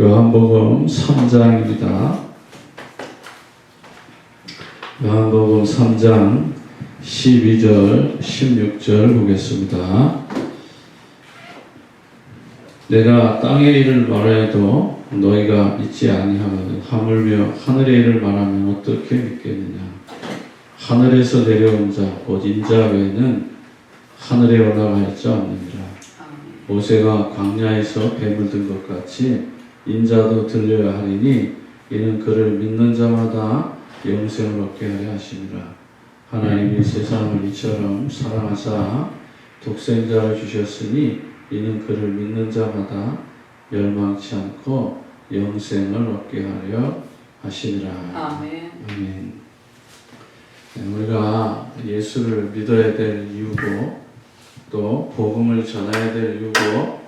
요한복음 3장입니다. 요한복음 3장 12절, 16절 보겠습니다. 내가 땅의 일을 말해도 너희가 믿지 아니하거든 하물며 하늘의 일을 말하면 어떻게 믿겠느냐. 하늘에서 내려온 자, 곧 인자 외에는 하늘에 올라갈 자 없느니라. 모세가 광야에서 뱀을 든 것 같이 인자도 들려야 하리니 이는 그를 믿는 자마다 영생을 얻게 하려 하심이라. 하나님이 세상을 이처럼 사랑하사 독생자를 주셨으니 이는 그를 믿는 자마다 멸망치 않고 영생을 얻게 하려 하심이라. 아멘. 아멘. 우리가 예수를 믿어야 될 이유고 또 복음을 전해야 될 이유고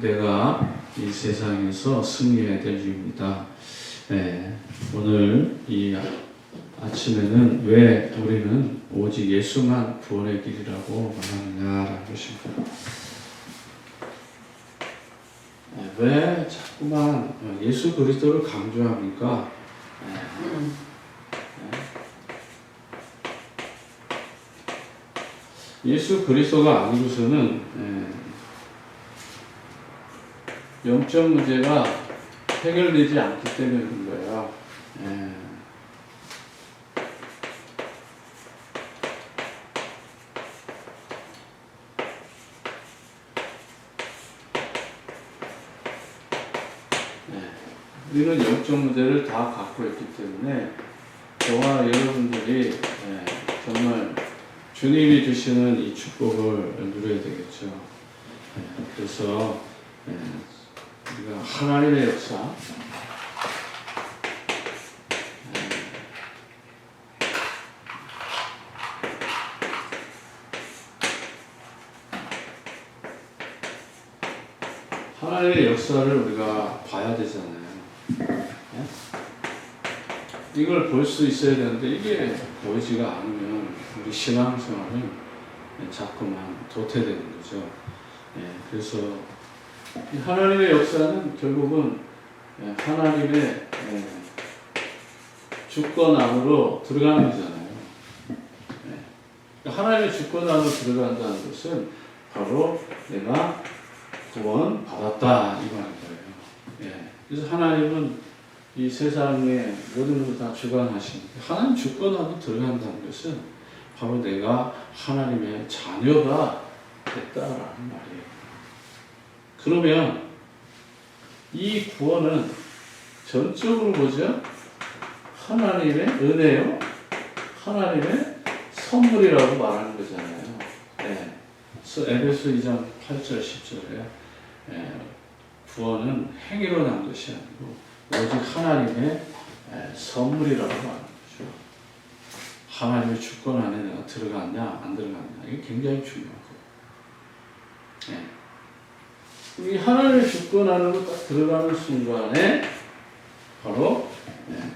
내가 이 세상에서 승리해야 될 이유입니다. 오늘 이 아침에는 왜 우리는 오직 예수만 구원의 길이라고 말하느냐라는 것입니다. 왜 자꾸만 예수 그리스도를 강조합니까? 예수 그리스도가 아니고서는 영적 문제가 해결되지 않기 때문에 그런 거예요. 우리는 영적 문제를 다 갖고 있기 때문에 저와 여러분들이 정말 주님이 주시는 이 축복을 누려야 되겠죠. 그래서 우리가 하나님의 역사, 하나님의 역사를 우리가 봐야 되잖아요. 이걸 볼 수 있어야 되는데 이게 보이지가 않으면 우리 신앙생활은 자꾸만 도태되는 거죠. 그래서 하나님의 역사는 결국은 하나님의 주권 안으로 들어가는 거잖아요. 하나님의 주권 안으로 들어간다는 것은 바로 내가 구원 받았다 이 말인 거예요. 그래서 하나님은 이 세상의 모든 것을 다 주관하시니까 하나님 주권 안으로 들어간다는 것은 바로 내가 하나님의 자녀가 됐다라는 말이에요. 그러면 이 구원은 전적으로 뭐죠? 하나님의 은혜요, 하나님의 선물이라고 말하는 거잖아요. 에베소 2장 8절 10절에 구원은 행위로 난 것이 아니고 오직 하나님의 선물이라고 말하는 거죠. 하나님의 주권 안에 내가 들어갔냐 안 들어갔냐 이게 굉장히 중요한 거예요. 이 하나님의 주권 안으로 딱 들어가는 순간에 바로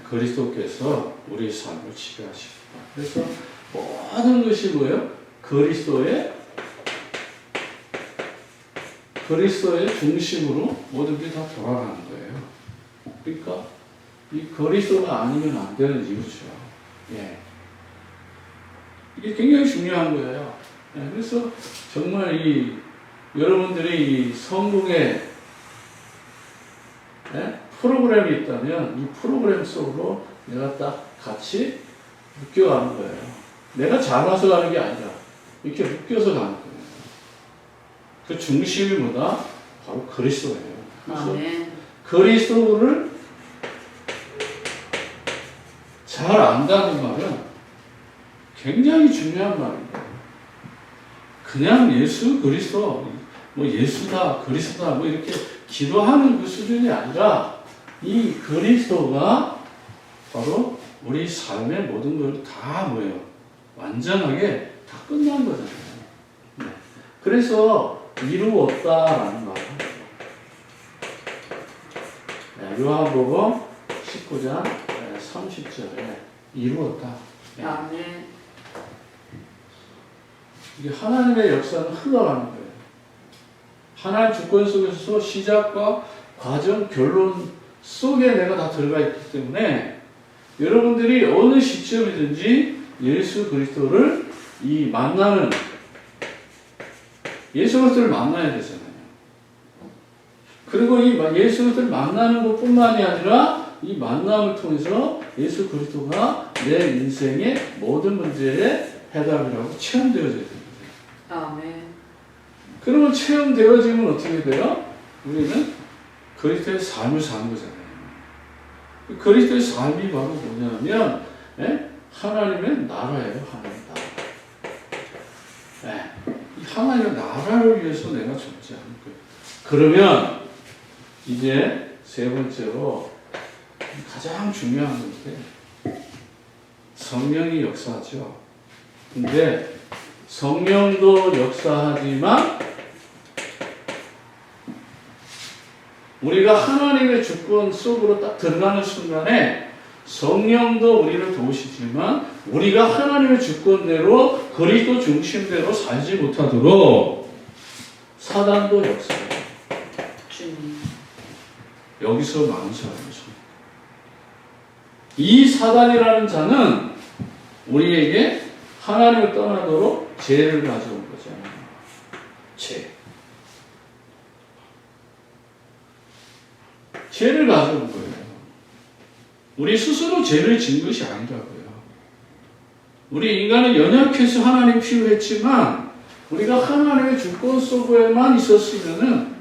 그리스도께서 우리 삶을 지배하십니다. 그래서 모든 것이 뭐예요? 그리스도의 중심으로 모든 게 다 돌아가는 거예요. 그러니까 이 그리스도가 아니면 안 되는 이유죠. 이게 굉장히 중요한 거예요. 그래서 정말 여러분들이 이 성공의 프로그램이 있다면 이 프로그램 속으로 내가 딱 같이 묶여가는 거예요. 내가 잘나서 가는 게 아니라 이렇게 묶여서 가는 거예요. 그 중심이 뭐다? 바로 그리스도예요. 그래서 그리스도를 잘 안다는 말은 굉장히 중요한 말입니다. 그냥 예수 그리스도, 뭐 예수다, 그리스도다, 뭐 이렇게 기도하는 그 수준이 아니라 이 그리스도가 바로 우리 삶의 모든 걸 다 뭐예요? 완전하게 다 끝난 거잖아요. 그래서 이루었다라는 말을 하죠. 요한복음 19장 30절에 이루었다. 아멘. 이게 하나님의 역사는 흘러가는 거예요. 하나님 주권 속에서 시작과 과정, 결론 속에 내가 다 들어가 있기 때문에 여러분들이 어느 시점이든지 예수 그리스도를 만나는 예수 그리스도를 만나야 되잖아요. 그리고 이 예수 그리스도를 만나는 것뿐만이 아니라 이 만남을 통해서 예수 그리스도가 내 인생의 모든 문제의 해답이라고 체험되어져야 됩니다. 아멘. 그러면 체험되어지면 어떻게 돼요? 우리는 그리스도의 삶을 사는 거잖아요. 그리스도의 삶이 바로 뭐냐면 하나님의 나라예요. 하나님의 나라. 이 하나님의 나라를 위해서 내가 존재하는 거예요. 그러면 이제 세 번째로 가장 중요한 건데 성령이 역사하죠. 근데 성령도 역사하지만 우리가 하나님의 주권 속으로 딱 들어가는 순간에 성령도 우리를 도우시지만 우리가 하나님의 주권대로 그리스도 중심대로 살지 못하도록 사단도 역사해요. 주님. 여기서 많은 사람이 있습니다. 이 사단이라는 자는 우리에게 하나님을 떠나도록 죄를 가져온 거잖아요. 죄를 가져온 거예요. 우리 스스로 죄를 진 것이 아니라고요. 우리 인간은 연약해서 하나님 필요했지만 우리가 하나님의 주권 속에만 있었으면은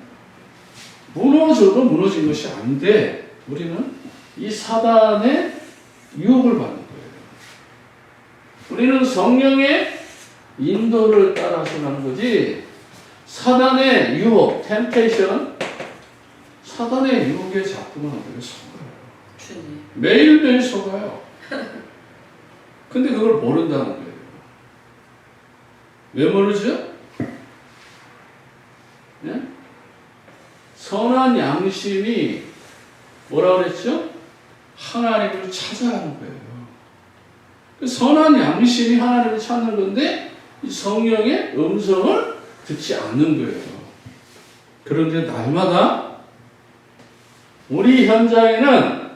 무너져도 무너진 것이 아닌데 우리는 이 사단의 유혹을 받는 거예요. 우리는 성령의 인도를 따라서 가는 거지 사단의 유혹, 템테이션, 사단의 유혹에 자꾸만 우리가 속아요. 주님. 매일매일 속아요. 근데 그걸 모른다는 거예요. 왜 모르죠? 네? 선한 양심이 뭐라 그랬죠? 하나님을 찾아가는 거예요. 그 선한 양심이 하나님을 찾는 건데 이 성령의 음성을 듣지 않는 거예요. 그런데 날마다 우리 현장에는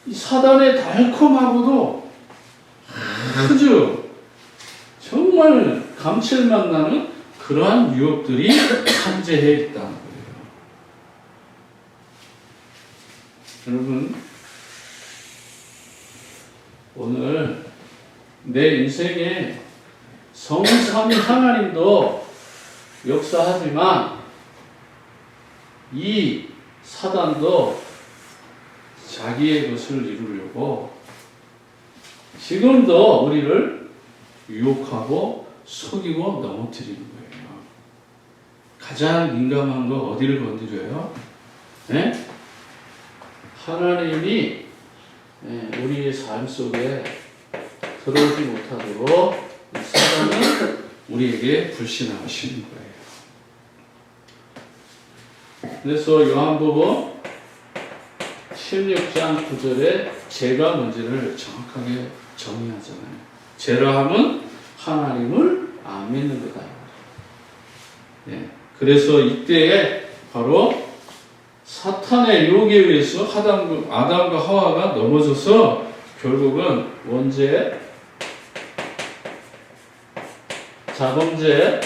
이 사단의 달콤하고도 아주 정말 감칠맛 나는 그러한 유혹들이 함재해 있다는 거예요. 여러분, 오늘 내 인생에 성삼위 하나님도 역사하지만 이 사단도 자기의 것을 이루려고 지금도 우리를 유혹하고 속이고 넘어뜨리는 거예요. 가장 민감한 거 어디를 건드려요? 네? 하나님이 우리의 삶 속에 들어오지 못하도록 사단은 우리에게 불신하시는 거예요. 그래서 요한복음 16장 9절에 죄가 뭔지를 정확하게 정의하잖아요. 죄라 함은 하나님을 안 믿는 거다. 네. 그래서 이때에 바로 사탄의 유혹에 의해서 아담과 하와가 넘어져서 결국은 원죄, 자범죄,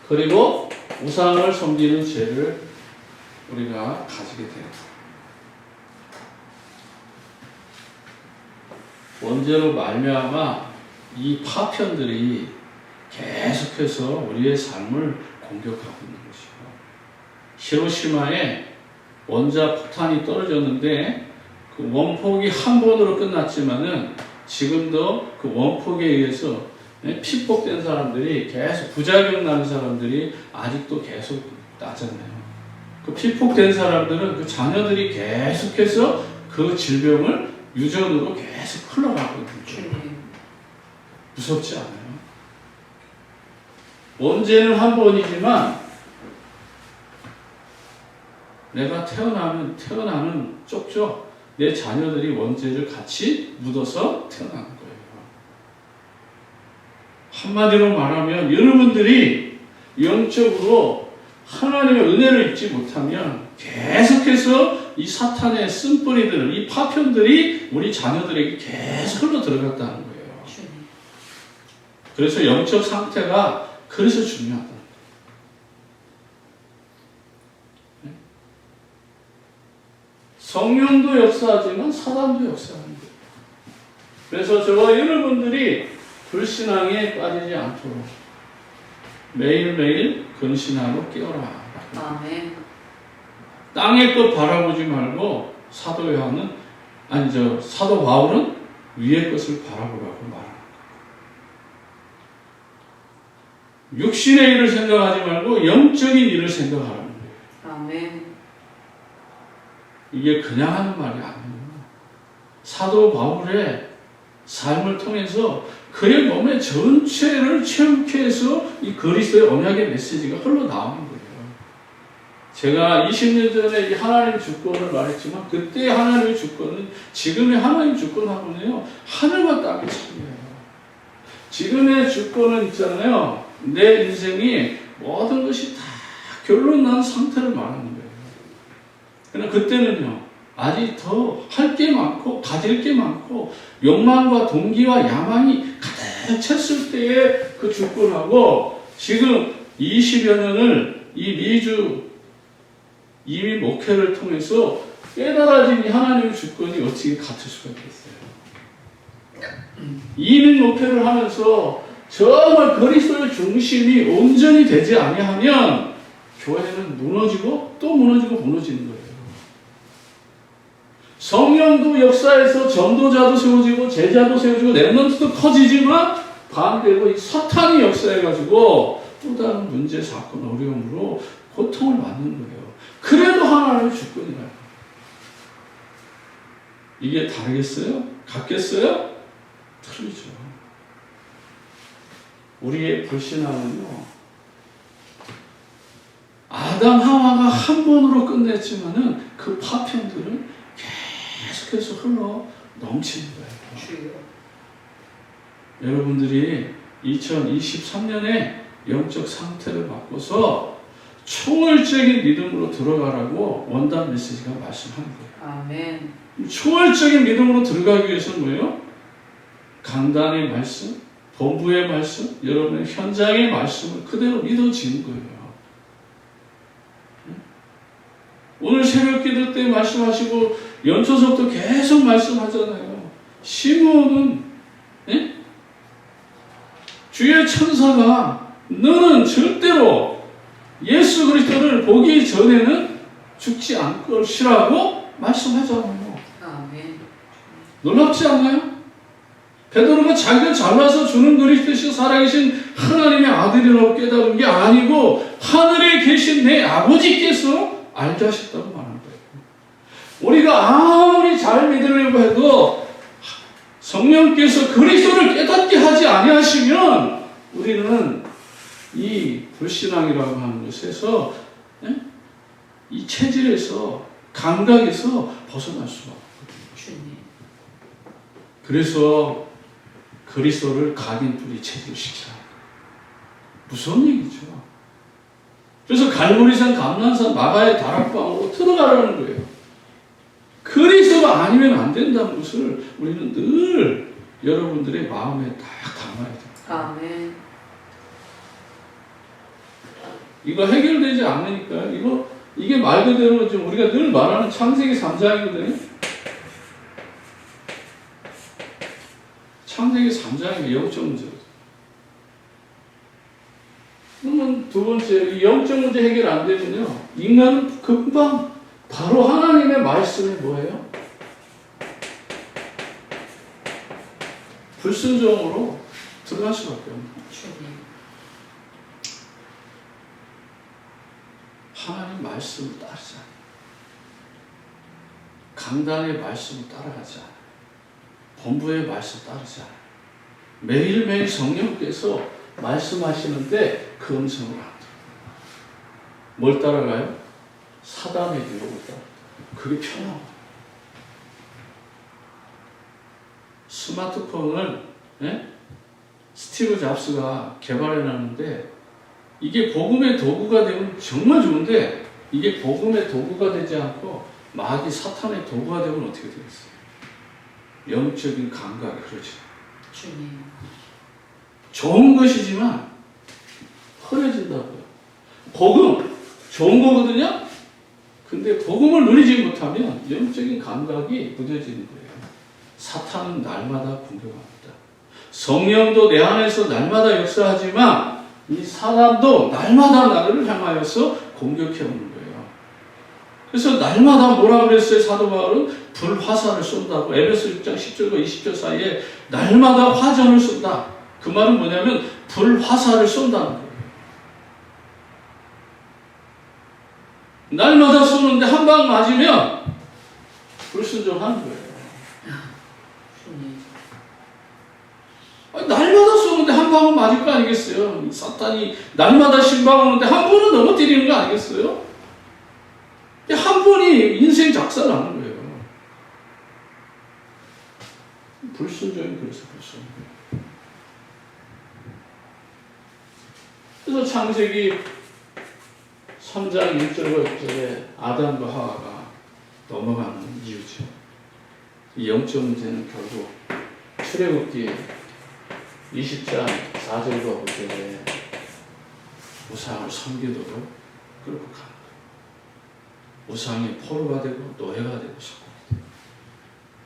그리고 우상을 섬기는 죄를 우리가 가지게 돼요. 원죄로 말미암아 이 파편들이 계속해서 우리의 삶을 공격하고 있는 것이요. 히로시마에 원자 폭탄이 떨어졌는데 그 원폭이 한 번으로 끝났지만은 지금도 그 원폭에 의해서 피폭된 사람들이 계속 부작용 나는 사람들이 아직도 계속 나잖아요. 그 피폭된 사람들은 그 자녀들이 계속해서 그 질병을 유전으로 계속 흘러가고 있는 거예요. 무섭지 않아요? 원죄는 한 번이지만 내가 태어나는 쪽쪽 내 자녀들이 원죄를 같이 묻어서 태어나는 거예요. 한마디로 말하면 여러분들이 영적으로 하나님의 은혜를 잊지 못하면 계속해서 이 사탄의 쓴뿌리들, 이 파편들이 우리 자녀들에게 계속 흘러 들어갔다는 거예요. 주님. 그래서 영적 상태가 그래서 중요하다. 성령도 역사하지만 사단도 역사하는 거예요. 그래서 저와 여러분들이 불신앙에 빠지지 않도록 매일매일 근신하고 깨어라. 아멘. 땅의 것 바라보지 말고 사도 바울은 위의 것을 바라보라고 말합니다. 육신의 일을 생각하지 말고 영적인 일을 생각하라는 거예요. 아멘. 이게 그냥 하는 말이 아니에요. 사도 바울의 삶을 통해서 그의 몸의 전체를 체험케 해서 이 그리스도의 언약의 메시지가 흘러나오는 거예요. 제가 20년 전에 이 하나님 주권을 말했지만 그때 하나님의 주권은 지금의 하나님 주권하고는요 하늘과 땅의 차이예요. 지금의 주권은 있잖아요. 내 인생이 모든 것이 다 결론 난 상태를 말하는 거예요. 그러나 그때는요 아직 더 할 게 많고 가질 게 많고 욕망과 동기와 야망이 가득 찼을 때의 그 주권하고 지금 20여 년을 이 미주 이미 목회를 통해서 깨달아진 이 하나님의 주권이 어떻게 같을 수가 있겠어요. 이민 목회를 하면서 정말 그리스도의 중심이 온전히 되지 아니하면 교회는 무너지고 또 무너지고 무너지는 거예요. 성령도 역사에서 전도자도 세워지고 제자도 세워지고 렘넌트도 커지지만 반대로 이 사탄이 역사해가지고 또 다른 문제, 사건, 어려움으로 고통을 받는 거예요. 그래도 하나님의 주권이라요. 이게 다르겠어요? 같겠어요? 틀리죠. 우리의 불신앙은요, 아담 하와가 한 번으로 끝냈지만은 그 파편들은 계속해서 흘러 넘치는 거예요. 주여. 여러분들이 2023년에 영적 상태를 바꿔서 초월적인 믿음으로 들어가라고 원단 메시지가 말씀하는 거예요. 아멘. 초월적인 믿음으로 들어가기 위해서는 뭐예요? 강단의 말씀, 본부의 말씀, 여러분의 현장의 말씀을 그대로 믿어지는 거예요. 오늘 새벽 기도 때 말씀하시고 연초서부터 계속 말씀하잖아요. 시므온은 주의 천사가 너는 절대로 예수 그리스도를 보기 전에는 죽지 않을 것이라고 말씀하잖아요. 아멘. 놀랍지 않나요? 베드로가 자기가 잘나서 주는 그리스도시 살아계신 하나님의 아들이라고 깨달은 게 아니고 하늘에 계신 내 아버지께서 알게 하셨다고 말하는 거예요. 우리가 아무리 잘 믿으려고 해도 성령께서 그리스도를 깨닫게 하지 아니하시면 우리는 이 불신앙이라고 하는 것에서 이 체질에서 감각에서 벗어날 수가 없거든요. 주님. 그래서 그리스도를 각인 뿌리 체질시키라. 무서운 얘기죠. 그래서 갈보리산, 감난산, 마가의 다락방으로 들어가라는 거예요. 그리스도가 아니면 안 된다는 것을 우리는 늘 여러분들의 마음에 딱 담아야 돼요. 아멘. 이거 해결되지 않으니까 이게 말 그대로 좀 우리가 늘 말하는 창세기 3장이거든요. 창세기 3장의 영적 문제거든요. 그러면 두 번째, 이 영적 문제 해결 안 되면요, 인간은 금방 바로 하나님의 말씀이 뭐예요? 불순종으로 들어갈 수밖에 없는 거예요. 주님. 하나님 말씀을 따르지 않아요. 강단의 말씀을 따라가지 않아요. 본부의 말씀 따르지 않아요. 매일매일 성령께서 말씀하시는데 그 음성을 안 들어요. 뭘 따라가요? 사단의 유혹을 따라가요. 그게 편하고. 스마트폰을 스티브 잡스가 개발해놨는데 이게 복음의 도구가 되면 정말 좋은데 이게 복음의 도구가 되지 않고 마귀 사탄의 도구가 되면 어떻게 되겠어요? 영적인 감각이 그러죠. 주님. 좋은 것이지만 흐려진다고요. 복음 좋은 거거든요. 근데 복음을 누리지 못하면 영적인 감각이 무뎌지는 거예요. 사탄은 날마다 공격합니다. 성령도 내 안에서 날마다 역사하지만 이 사단도 날마다 나를 향하여서 공격해 오는 거예요. 그래서 날마다 뭐라 그랬어요? 사도 바울은 불화살을 쏜다고. 에베소 6장 10절과 20절 사이에 날마다 화전을 쏜다. 그 말은 뭐냐면 불화살을 쏜다는 거예요. 날마다 쏘는데 한 방 맞으면 불순종하는 거예요. 주님. 날마다 쏘는데 한 방은 맞을 거 아니겠어요? 사탄이 날마다 신방 오는데 한 번은 넘어뜨리는 거 아니겠어요? 한 번이 인생 작살나는 거예요. 불순종이 그래서 불순종. 그래서 창세기 3장 1절과 6절에 아담과 하와가 넘어가는 이유죠. 이 영적 문제는 결국 출애굽기 20장 4절과 5절에 우상을 섬기도록 끌고 가는 거예요. 우상이 포로가 되고 노예가 되고 속국이 되고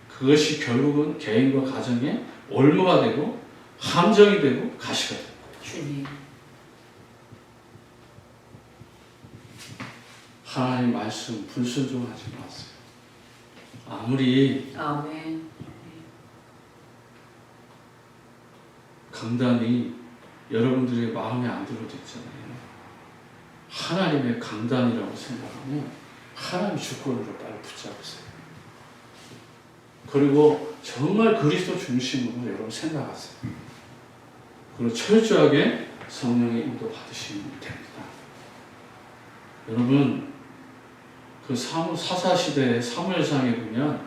그것이 결국은 개인과 가정의 올무가 되고 함정이 되고 가시가 되고 주님. 하나님 말씀 불순종하지 마세요. 아무리 아멘. 강단이 여러분들의 마음에 안 들어도 있잖아요. 하나님의 강단이라고 생각하면 하나님 주권으로 빨리 붙잡으세요. 그리고 정말 그리스도 중심으로 여러분 생각하세요. 그리고 철저하게 성령의 인도 받으시면 됩니다. 여러분 그 사사시대의 사무엘상에 보면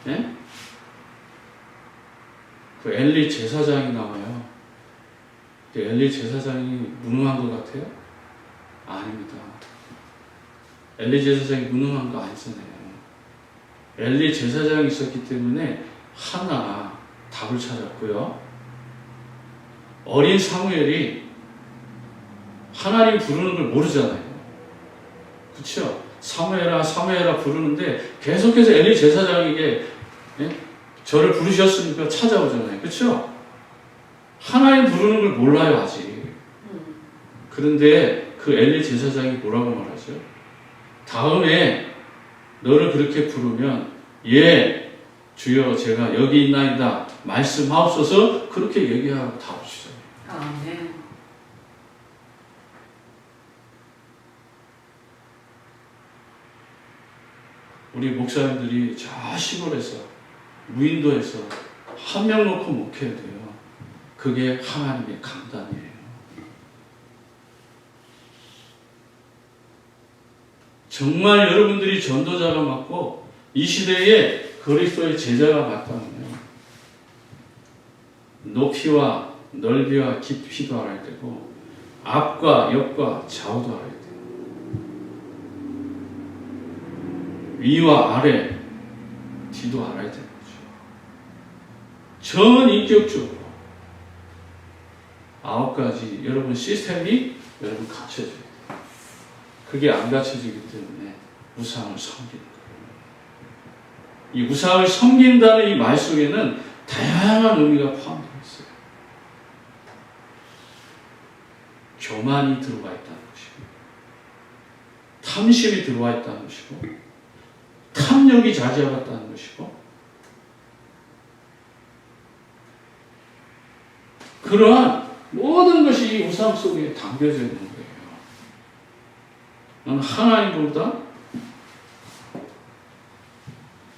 예? 그 엘리 제사장이 나와요. 엘리 제사장이 무능한 것 같아요? 아닙니다. 엘리 제사장이 무능한 거 아니잖아요. 엘리 제사장이 있었기 때문에 하나 답을 찾았고요. 어린 사무엘이 하나님 부르는 걸 모르잖아요. 그렇죠? 사무엘아 사무엘아 부르는데 계속해서 엘리 제사장에게 예? 저를 부르셨으니까 찾아오잖아요. 그렇죠? 하나님 부르는 걸 몰라요 아직. 그런데 그 엘리 제사장이 뭐라고 말하죠? 다음에 너를 그렇게 부르면 예 주여 제가 여기 있나이다 말씀하옵소서 그렇게 얘기하고 다 오시죠. 아멘. 우리 목사님들이 저 시골에서 무인도에서 한 명 놓고 목회해야 돼요. 그게 하나님의 강단이에요. 정말 여러분들이 전도자가 맞고 이 시대에 그리스도의 제자가 맞다면 높이와 넓이와 깊이도 알아야 되고 앞과 옆과 좌우도 알아야 돼요. 위와 아래 뒤도 알아야 되는 거죠. 전 인격적으로 9가지 여러분 시스템이 여러분 갖춰져야 돼요. 그게 안 갖춰지기 때문에 우상을 섬기는 거예요. 이 우상을 섬긴다는 이 말 속에는 다양한 의미가 포함되어 있어요. 교만이 들어와 있다는 것이고 탐심이 들어와 있다는 것이고 탐욕이 자제하였다는 것이고 그러한 모든 것이 이 우상 속에 담겨져 있는 거예요. 난 하나님보다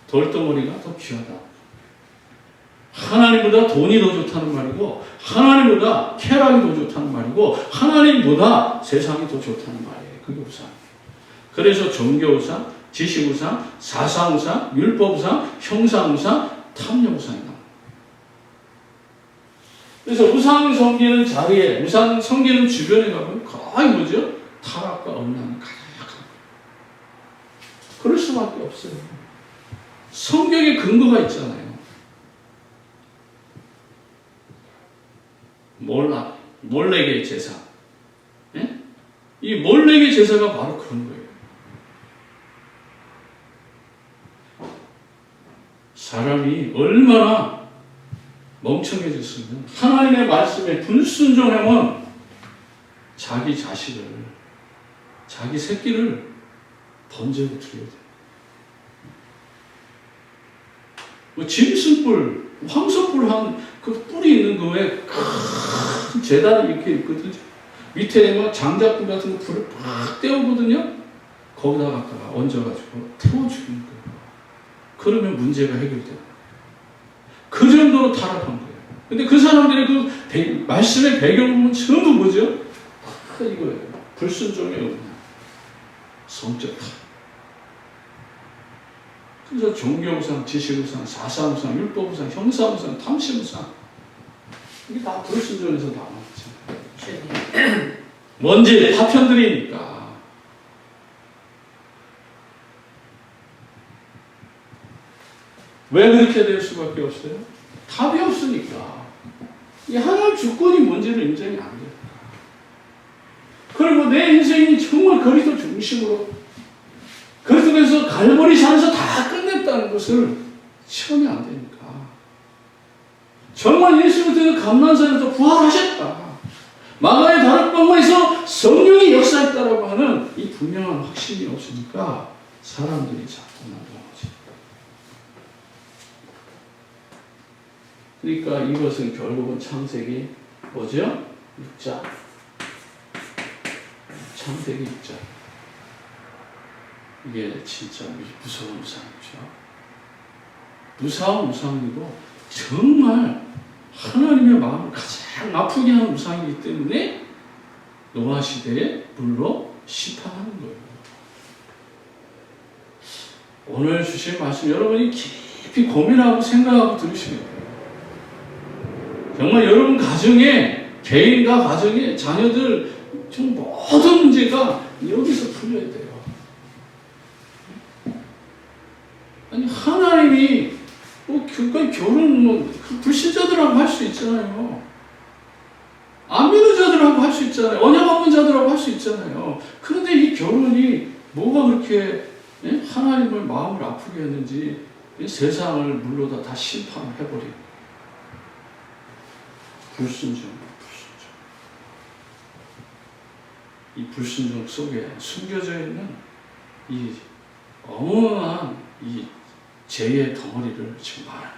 돌덩어리가 더 귀하다. 하나님보다 돈이 더 좋다는 말이고 하나님보다 쾌락이 더 좋다는 말이고 하나님보다 세상이 더 좋다는 말이에요. 그게 우상이에요. 그래서 종교우상, 지식우상, 사상우상, 율법우상, 형상우상, 탐욕우상이 나옵니다. 그래서 우상 섬기는 자리에, 우상 섬기는 주변에 가면 거의 뭐죠? 타락과 엄란이 가득한 거예요. 그럴 수밖에 없어요. 성경에 근거가 있잖아요. 몰래의 제사. 예? 이 몰래의 제사가 바로 그런 거예요. 사람이 얼마나 멍청해졌으면 하나님의 말씀에 불순종하면 자기 자식을, 자기 새끼를 번제로 드려야 돼요. 뭐 짐승뿔, 황소뿔 한 그 뿔이 있는 거에 큰 재단이 이렇게 있거든요. 밑에 막 장작불 같은 거 불을 팍 떼우거든요. 거기다 갖다가 얹어가지고 태워 죽이는 거예요. 그러면 문제가 해결돼요. 그 정도로 타락한 거예요. 근데 그 사람들의 그 말씀의 배경은 전부 뭐죠? 이거예요. 불순종의 은혜, 성적 타락. 그래서 종교우상, 지식우상, 사사우상, 율법우상, 형사우상, 탐심우상 이게 다 불순종에서 나왔죠. 뭔지 파편들이니까. 왜 그렇게 될 수밖에 없어요? 답이 없으니까. 이 하나님 주권이 뭔지를 인정이 안 돼요. 그리고 내 인생이 정말 그리스도 중심으로 그리스도께서 갈보리 산에서 다 끝냈다는 것을 체험이 안 되니까. 정말 예수 그리스도가 감난산에서 부활하셨다. 마가의 다락방에서 성령이 역사했다라고 하는 이 분명한 확신이 없으니까 사람들이 자꾸 나가지. 그러니까 이것은 결국은 창세기 뭐죠? 6장. 창세기 6장. 이게 진짜 무서운 우상이죠. 무서운 우상이고 정말 하나님의 마음을 가장 아프게 하는 우상이기 때문에 노아 시대에 물로 심판하는 거예요. 오늘 주신 말씀 여러분이 깊이 고민하고 생각하고 들으시면 돼요. 정말 여러분 가정에, 개인과 가정에, 자녀들 좀 모든 문제가 여기서 풀려야 돼요. 아니 하나님이 뭐 결혼 뭐 불신자들하고 할 수 있잖아요. 안 믿는 자들하고 할 수 있잖아요. 언약 없는 자들하고 할 수 있잖아요. 그런데 이 결혼이 뭐가 그렇게 하나님을 마음을 아프게 했는지 세상을 물로다 다 심판해버리고 불순종. 이 불순종 속에 숨겨져 있는 이 어마어마한 이 죄의 덩어리를 지금 말하는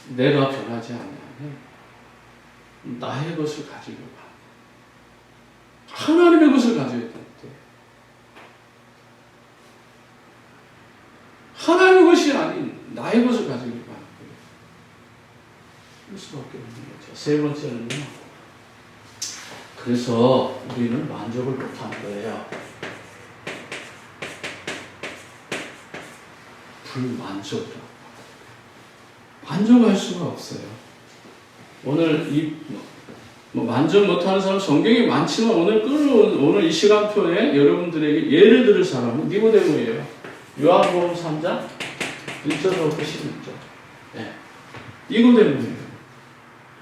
거예요. 내가 변하지 않으면 나의 것을 가지려고 합니다. 하나님의 것을 가져야 될 때 하나님의 것이 아닌 나의 것을 가지려고 하는 거예요. 그럴 수밖에 없는 거죠. 세 번째는요. 그래서 우리는 만족을 못하는 거예요. 불만족이라고. 만족할 수가 없어요. 오늘 만족 못하는 사람 성경이 많지만 오늘 이 시간표에 여러분들에게 예를 들을 사람은 니고데모예요. 요한복음 3장 1절부터 16절. 네. 니고데모예요.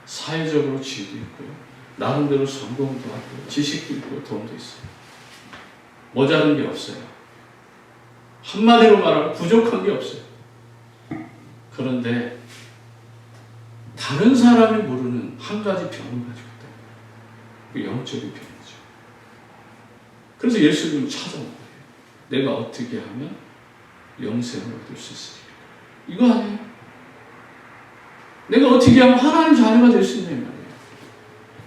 사회적으로 지위도 있고요. 나름대로 성공도 하고 지식도 있고 돈도 있어요. 모자른 게 없어요. 한마디로 말하면 부족한 게 없어요. 그런데 다른 사람이 모르는 한 가지 병을 가지고 있다. 그 영적인 병이죠. 그래서 예수님을 찾아온 거예요. 내가 어떻게 하면 영생을 얻을 수 있을까? 이거 아니에요? 내가 어떻게 하면 하나님 자녀가 될 수 있냐 말이에요.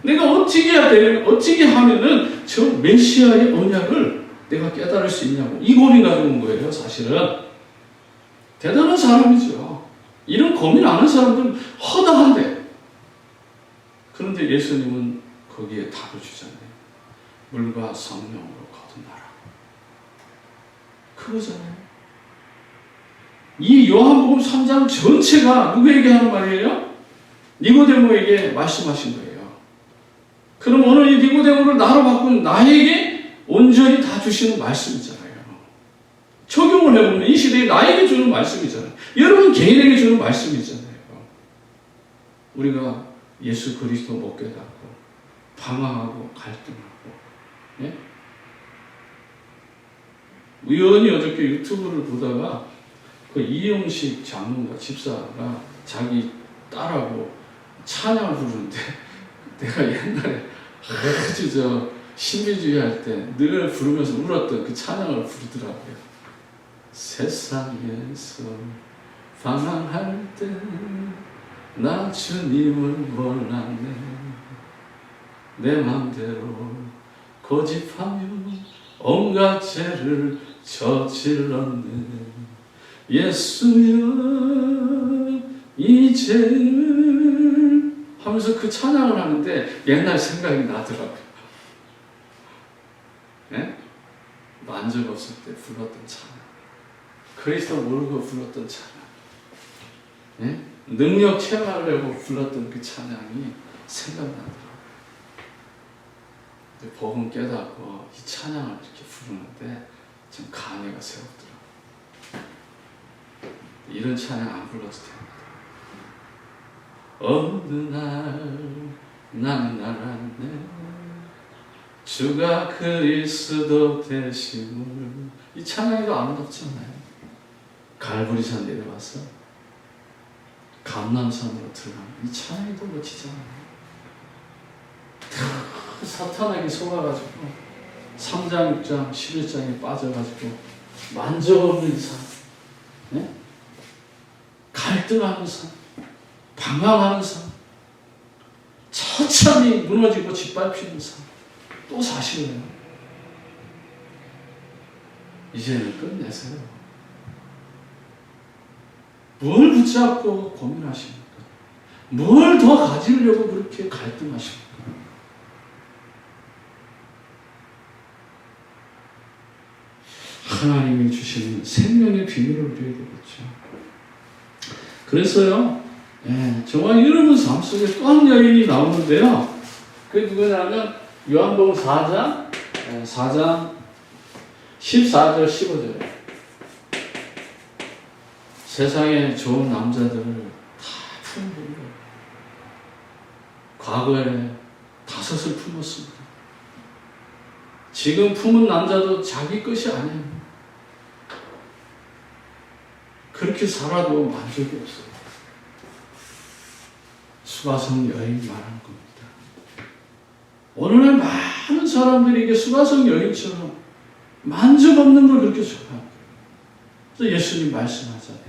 내가 어떻게 하면은 저 메시아의 언약을 내가 깨달을 수 있냐고 이 고민 가지고 온 거예요. 사실은 대단한 사람이죠. 이런 고민 안 하는 사람들은 허다한데 그런데 예수님은 거기에 답을 주잖아요. 물과 성령으로 거듭나라. 그거잖아요. 이 요한복음 3장 전체가 누구에게 하는 말이에요? 니고데모에게 말씀하신 거예요. 그럼 오늘 이 니고데모를 나로 바꾼 나에게 온전히 다 주시는 말씀이잖아요. 적용을 해보면 이 시대에 나에게 주는 말씀이잖아요. 여러분 개인에게 주는 말씀이잖아요. 우리가 예수 그리스도 못 깨닫고 방황하고 갈등하고, 예? 우연히 어저께 유튜브를 보다가 그 이용식 장로가 집사가 자기 딸하고 찬양을 부르는데 내가 옛날에 아주 신비주의 할 때 늘 부르면서 울었던 그 찬양을 부르더라고요. 세상에서 방황할 때 나 주님을 몰랐네. 내 맘대로 고집하며 온갖 죄를 저질렀네. 예수여 이 죄를 하면서 그 찬양을 하는데 옛날 생각이 나더라고요. 예? 만족 없을 때 불렀던 찬양, 그리스도 모르고 불렀던 찬양, 예? 능력 체험하려고 불렀던 그 찬양이 생각나더라고요. 복음 깨닫고 이 찬양을 이렇게 부르는데 좀 감회가 새롭더라고요. 이런 찬양 안 불러도 됩니다. 어느 날 나는 알았네. 주가 그리스도 되심을. 이 찬양이도 아름답잖아요. 갈보리산 내려와서 감람산으로 들어가는 이 찬양이도 멋지잖아요. 사탄에게 속아가지고 3장, 6장, 11장에 빠져가지고 만족 없는 삶, 네? 갈등하는 삶, 방황하는 삶, 처참히 무너지고 짓밟히는 삶 또 사실이에요. 이제는 끝내세요. 뭘 붙잡고 고민하십니까? 뭘 더 가지려고 그렇게 갈등하십니까? 하나님이 주시는 생명의 비밀을 우리에게 되겠죠. 그래서요, 정말 여러분 삶 속에 또 한 여인이 나오는데요. 그게 누구냐면 요한복음 4장 14절 15절. 세상에 좋은 남자들을 다 품은 거예요. 과거에 5을 품었습니다. 지금 품은 남자도 자기 것이 아니에요. 그렇게 살아도 만족이 없어요. 수가성 여인 말하는 겁니다. 오늘날 많은 사람들이 이게 수가성 여인처럼 만족 없는 걸 그렇게 좋아해요. 그래서 예수님 말씀하잖아요.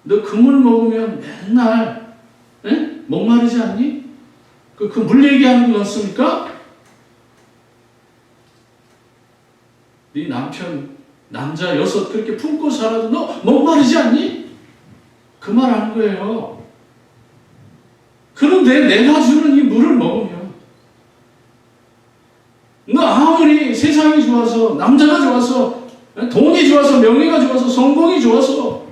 너 그물 먹으면 맨날 목마르지 않니? 그 물 얘기하는 거 같습니까? 네 남편 남자 6 그렇게 품고 살아도 너 목마르지 않니? 그 말 하는 거예요. 그런데 내가 주는 이 물을 먹으면 너 아무리 세상이 좋아서 남자가 좋아서 돈이 좋아서 명예가 좋아서 성공이 좋아서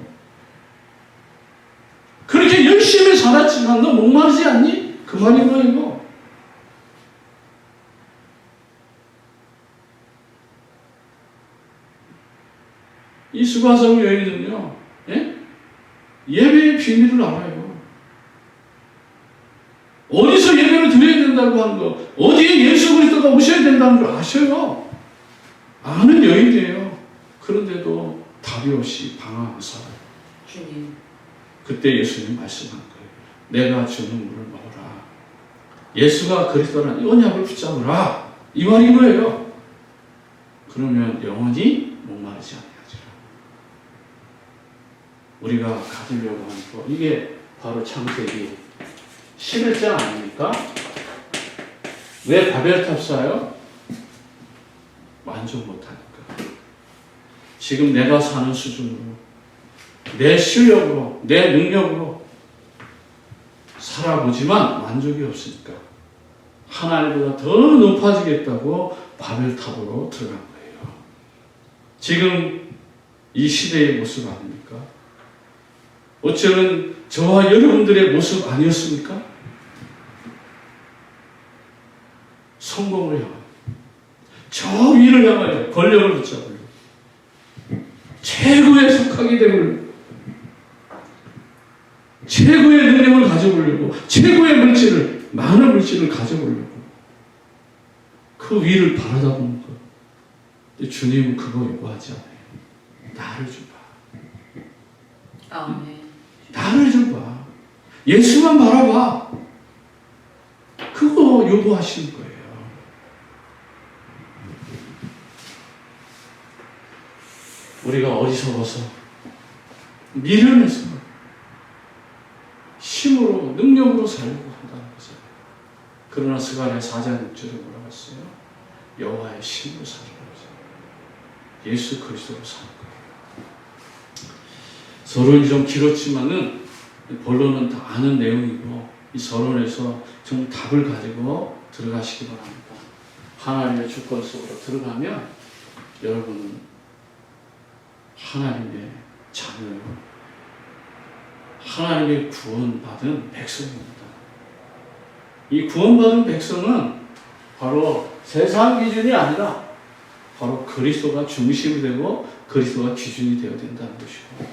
그렇게 열심히 살았지만 너 목마르지 않니? 그 말인 거예요. 이 수가성 여인은요, 예배의 비밀을 알아요. 어디서 예배를 드려야 된다고 하는 거, 어디에 예수 그리스도가 오셔야 된다는 걸 아셔요. 아는 여인이에요. 그런데도 답이 없이 방황하는 사람. 주님. 그때 예수님 말씀한 거예요. 내가 주는 물을 먹어라. 예수가 그리스도라는 언약을 붙잡으라. 이 말인 거예요. 그러면 영원히 목마르지 아니하리라. 우리가 가지려고 하는 거, 이게 바로 창세기 11장 아닙니까? 왜 바벨탑 쌓아요? 만족 못하니까. 지금 내가 사는 수준으로, 내 실력으로, 내 능력으로 살아보지만 만족이 없으니까 하나님보다 더 높아지겠다고 바벨탑으로 들어간 거예요. 지금 이 시대의 모습 아닙니까? 어쩌면 저와 여러분들의 모습 아니었습니까? 성공을 향하여, 저 위를 향하여 권력을 붙잡으려. 최고에 속하게 되고 최고의 능력을 가져보려고 최고의 물질을 많은 물질을 가져보려고 그 위를 바라다 보는 것. 근데 주님은 그거 요구하지 않아요. 나를 좀 봐. 아멘. 나를 좀 봐. 예수만 바라봐. 그거 요구하시는 거예요. 우리가 어리석어서 미련해서 힘으로 능력으로 살려고 한다는 거죠. 그러나 스가랴 4장 6절에 뭐라고 했어요? 여호와의 힘으로 살라고 하죠. 예수 그리스도로 사는 거예요. 서론이 좀 길었지만은 본론은 다 아는 내용이고 이 서론에서 좀 답을 가지고 들어가시기 바랍니다. 하나님의 주권 속으로 들어가면 여러분은 하나님의 자녀요, 하나님의 구원받은 백성입니다. 이 구원받은 백성은 바로 세상 기준이 아니라 바로 그리스도가 중심이 되고 그리스도가 기준이 되어야 된다는 것이고,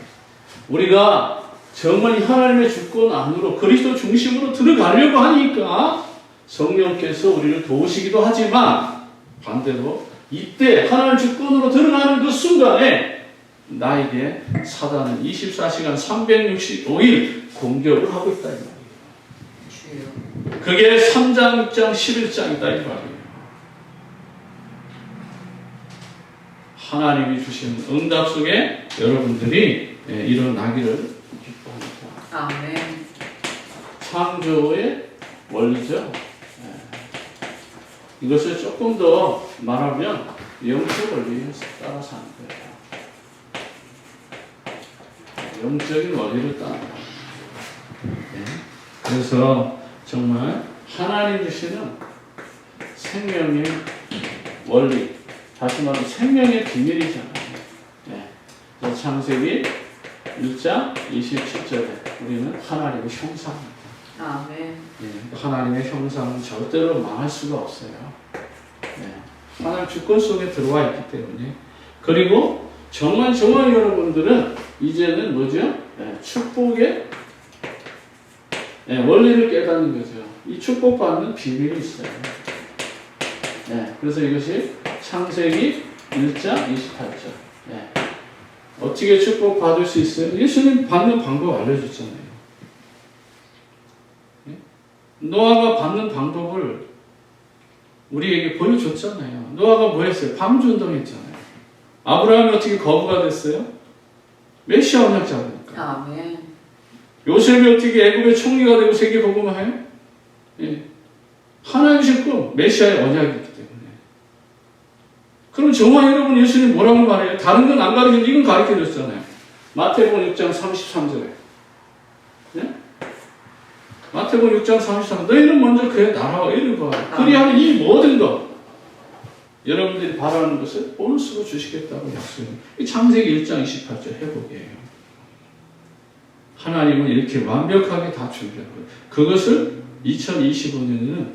우리가 정말 하나님의 주권 안으로 그리스도 중심으로 들어가려고 하니까 성령께서 우리를 도우시기도 하지만 반대로 이때 하나님 주권으로 들어가는 그 순간에 나에게 사단은 24시간 365일 공격을 하고 있다 이 말이에요. 주여. 그게 3장, 6장, 11장이다 이 말이에요. 하나님이 주시는 응답 속에 여러분들이 일어나기를 기뻐합니다. 아멘. 창조의 원리죠. 이것을 조금 더 말하면 영적 원리에 따라 사는 거예요. 영적인 원리를 따라. 그래서 정말 하나님 주시는 생명의 원리, 다시 말하면 생명의 비밀이잖아요. 창세기 1장 27절에 우리는 하나님의 형상입니다. 아멘. 하나님의 형상은 절대로 망할 수가 없어요. 하나님 주권 속에 들어와 있기 때문에. 그리고 정말 여러분들은 이제는 뭐죠? 축복의 원리를 깨닫는 거죠. 이 축복받는 비밀이 있어요. 그래서 이것이 창세기 1장 28절. 어떻게 축복받을 수 있어요? 예수님 받는 방법 알려줬잖아요. 노아가 받는 방법을 우리에게 보여줬잖아요. 노아가 뭐 했어요? 방주운동했잖아요. 아브라함이 어떻게 거부가 됐어요? 메시아 언약자니까. 아멘. 요셉이 어떻게 애굽의 총리가 되고 세계 복음화해요? 하나님 주시고 메시아의 언약이기 때문에. 그럼 정말 여러분 예수님 뭐라고 말해요? 다른 건 안 가르치는데 이건 가르쳐줬잖아요. 마태복음 6장 33절에. 마태복음 6장 33절. 너희는 먼저 그의 나라와 이를 봐. 그리하면 이 모든 것 여러분들이 바라는 것을 보너스로 주시겠다고 약속해요. 창세기 1장 28절 회복이에요. 하나님은 이렇게 완벽하게 다 준비하고 그것을 2025년에는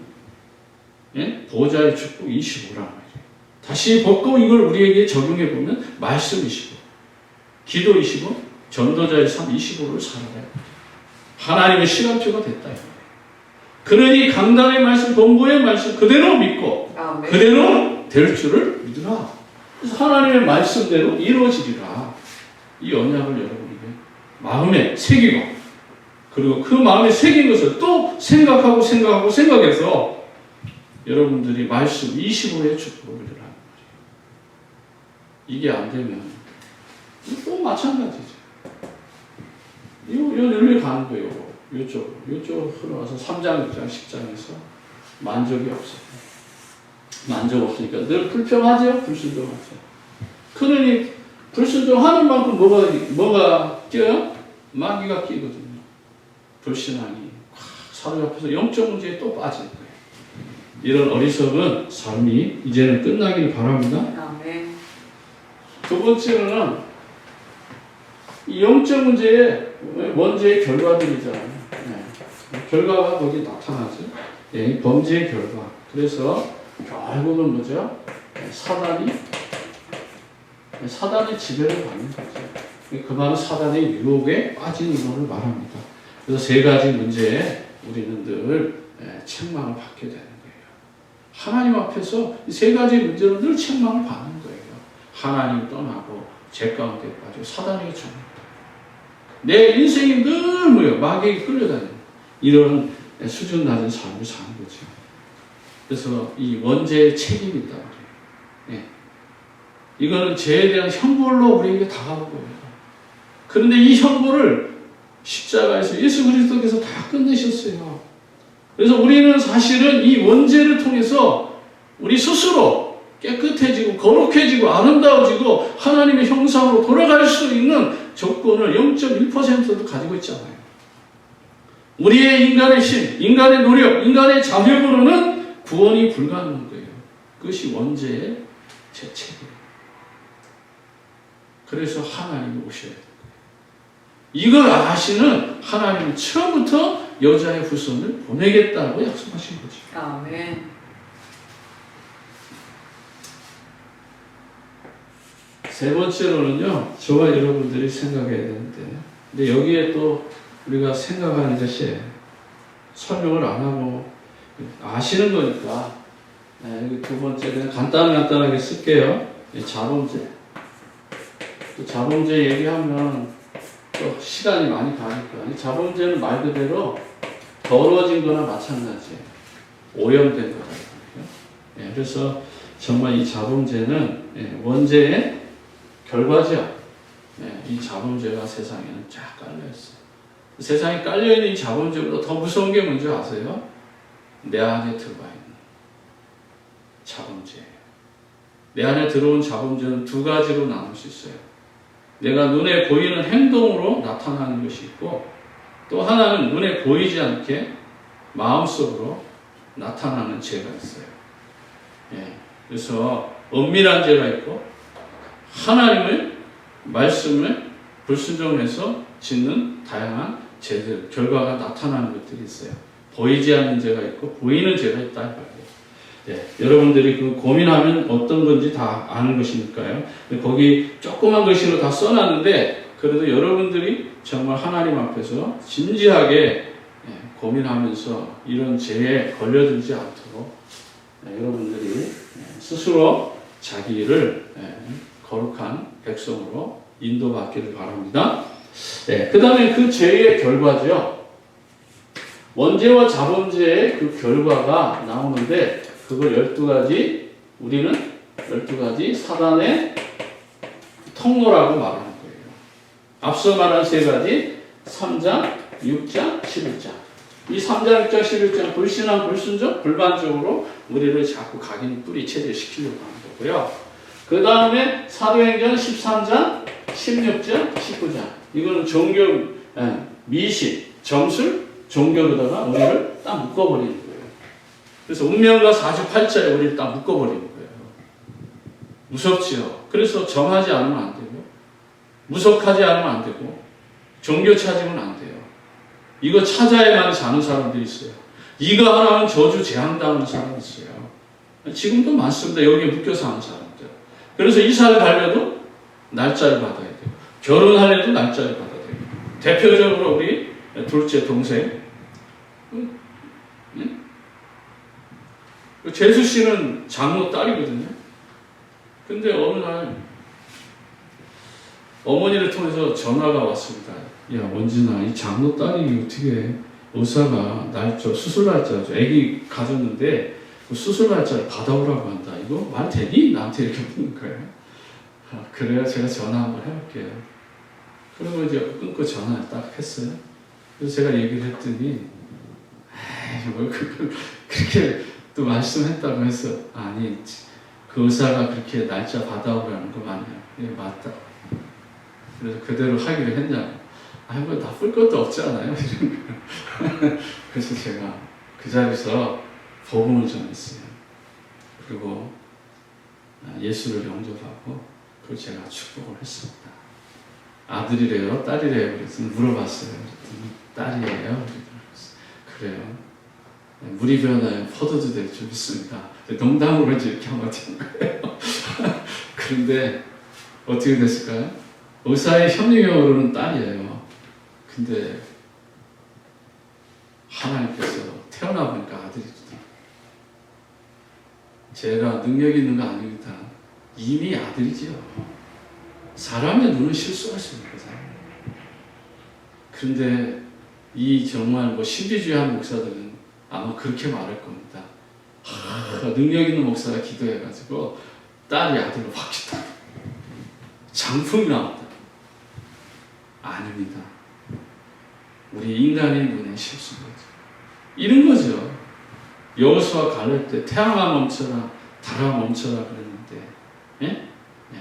보좌의 축복 25란 말이에요. 다시 벗고 이걸 우리에게 적용해 보면 말씀 25, 기도 25, 전도자의 삶 25를 살아가요. 하나님의 시간표가 됐다. 그러니 강단의 말씀, 본부의 말씀 그대로 믿고 아멘. 그대로 될 줄을 믿으라. 그래서 하나님의 말씀대로 이루어지리라. 이 언약을 여러분에게 마음에 새기고 그리고 그 마음에 새긴 것을 또 생각해서 여러분들이 말씀 25의 축복을 들으라는 거예요. 이게 안 되면 또 마찬가지죠. 요 논리 가는 거예요. 요쪽 흘러와서 3장, 6장, 10장에서 만족이 없어요. 만족 없으니까 늘 불평하죠? 불순종하죠. 그러니 불순종하는 만큼 뭐가 끼어요? 마귀가 끼거든요. 불신앙이 사로잡혀서 영적 문제에 또 빠질 거예요. 이런 어리석은 삶이 이제는 끝나길 바랍니다. 아멘. 두 번째로는 이 영적 문제의 원죄의 결과들이잖아요. 결과가 거기 나타나죠. 범죄의 결과. 그래서 결국은 뭐죠? 사단이 사단의 지배를 받는 거죠. 그 말은 사단의 유혹에 빠지는 것을 말합니다. 그래서 세 가지 문제에 우리는 늘 책망을 받게 되는 거예요. 하나님 앞에서 이 세 가지 문제로 늘 책망을 받는 거예요. 하나님 떠나고 죄 가운데 빠지고 사단에게 정합니다. 내 인생이 늘 뭐예요? 마귀에게 끌려다니는 이런 수준 낮은 삶을 사는 거죠. 그래서 이 원죄의 책임이다. 예. 이거는 죄에 대한 형벌로 우리에게 다가온 거예요. 그런데 이 형벌을 십자가에서 예수 그리스도께서 다 끝내셨어요. 그래서 우리는 사실은 이 원죄를 통해서 우리 스스로 깨끗해지고 거룩해지고 아름다워지고 하나님의 형상으로 돌아갈 수 있는 조건을 0.1%도 가지고 있잖아요. 우리의 인간의 힘, 인간의 노력, 인간의 자력으로는 구원이 불가능한 거예요. 그것이 원죄의 제 책임이에요. 그래서 하나님이 오셔야 돼요. 이걸 아시는 하나님은 처음부터 여자의 후손을 보내겠다고 약속하신 거죠. 아멘. 세 번째로는요, 저와 여러분들이 생각해야 되는데, 근데 여기에 또 우리가 생각하는 것이 설명을 안 하고 아시는 거니까, 여기 두 번째 그냥 간단하게 쓸게요. 자범죄. 또 자범죄 얘기하면 또 시간이 많이 가니까. 이 자범죄는 말 그대로 더러워진 거나 마찬가지예요. 오염된 거다. 그래서 정말 이 자범죄는 원죄의 결과죠. 이 자범죄가 세상에는 쫙 깔려있어요. 세상에 깔려있는 이 자범죄보다 더 무서운 게 뭔지 아세요? 내 안에 들어와 있는 자범죄예요. 내 안에 들어온 자범죄는 두 가지로 나눌 수 있어요. 내가 눈에 보이는 행동으로 나타나는 것이 있고, 또 하나는 눈에 보이지 않게 마음속으로 나타나는 죄가 있어요. 그래서 은밀한 죄가 있고, 하나님의 말씀을 불순종해서 짓는 다양한 죄들, 결과가 나타나는 것들이 있어요. 보이지 않는 죄가 있고, 보이는 죄가 있다. 여러분들이 그 고민하면 어떤 건지 다 아는 것이니까요. 거기 조그만 글씨로 다 써놨는데, 그래도 여러분들이 정말 하나님 앞에서 진지하게 고민하면서 이런 죄에 걸려들지 않도록 여러분들이 스스로 자기를 거룩한 백성으로 인도받기를 바랍니다. 그 다음에 그 죄의 결과죠. 원죄와 자범죄의 그 결과가 나오는데, 그걸 12가지, 우리는 12가지 사단의 통로라고 말하는 거예요. 앞서 말한 세 가지, 3장, 6장, 11장. 이 3장, 6장, 11장, 불신앙, 불순종, 불만족으로 우리를 자꾸 각인 뿌리 체질시키려고 하는 거고요. 그 다음에 사도행전 13장, 16장, 19장. 이거는 종교, 미신, 정술, 종교로다가 우리를 딱 묶어버리는 거예요. 그래서 운명과 사주팔자에 우리를 딱 묶어버리는 거예요. 무섭지요. 그래서 정하지 않으면 안 되고, 무속하지 않으면 안 되고, 종교 찾으면 안 돼요. 이거 찾아야만 사는 사람들이 있어요. 이거 하나는 저주 재앙당하는 사람이 있어요. 지금도 많습니다. 여기에 묶여 사는 사람들. 그래서 이사를 가려도 날짜를 받아야 돼요. 결혼하려도 날짜를 받아야 돼요. 대표적으로 우리 둘째 동생, 재수 씨는 장모 딸이거든요. 근데 어느 날 어머니를 통해서 전화가 왔습니다. 야, 원진아, 이 장모 딸이 어떻게 의사가 날짜, 수술 날짜죠. 아기 가졌는데 그 수술 날짜를 받아오라고 한다. 이거 말 되니? 나한테 이렇게 묻는 거예요. 그래요. 제가 전화 한번 해볼게요. 그러고 이제 끊고 전화 딱 했어요. 그래서 제가 얘기를 했더니, 뭘 그렇게 또 말씀했다고 해서, 아니, 그 의사가 그렇게 날짜 받아오라는 거 맞냐? 예, 맞다. 그래서 그대로 하기로 했냐고. 뭐 나쁠 것도 없잖아요. 그래서 제가 그 자리에서 복음을 전했어요. 그리고 예수를 영접하고, 그리고 제가 축복을 했습니다. 아들이래요? 딸이래요? 그래서 물어봤어요. 그랬더니 딸이에요. 그래요. 물이 변하여 포도주 될 줄 믿습니다. 농담으로 이렇게 한 거예요. 그런데 어떻게 됐을까요? 의사의 협력으로는 딸이에요. 근데 하나님께서 태어나 보니까 아들이다. 제가 능력이 있는 거 아닙니다. 이미 아들이지요. 사람의 눈은 실수할 수 있는 거잖아요. 그런데 이 정말 뭐 신비주의한 목사들은 아마 그렇게 말할 겁니다. 능력 있는 목사가 기도해가지고 딸이 아들로 바뀌었다. 장풍이 나왔다. 아닙니다. 우리 인간의 눈에 실수인 거죠. 이런 거죠. 여호수아 갈렙 때 태양아 멈춰라, 달아 멈춰라 그랬는데, 예? 예.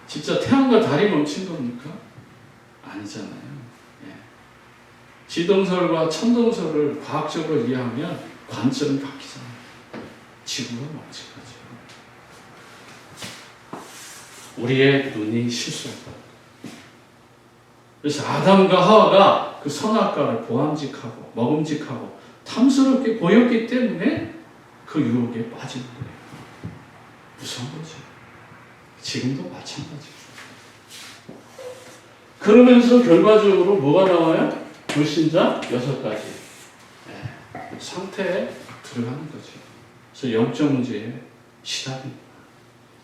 진짜 태양과 달이 멈춘 겁니까? 아니잖아요. 예. 지동설과 천동설을 과학적으로 이해하면 관점이 바뀌잖아요. 지구가 멈춘 거죠. 우리의 눈이 실수했다. 그래서 아담과 하와가 그 선악과를 보암직하고 먹음직하고 탐스럽게 보였기 때문에 그 유혹에 빠진 거예요. 무서운 거죠. 지금도 마찬가지죠. 그러면서 결과적으로 뭐가 나와요? 불신자 6가지 상태에 들어가는 거죠. 그래서 영적 문제에 시달립니다.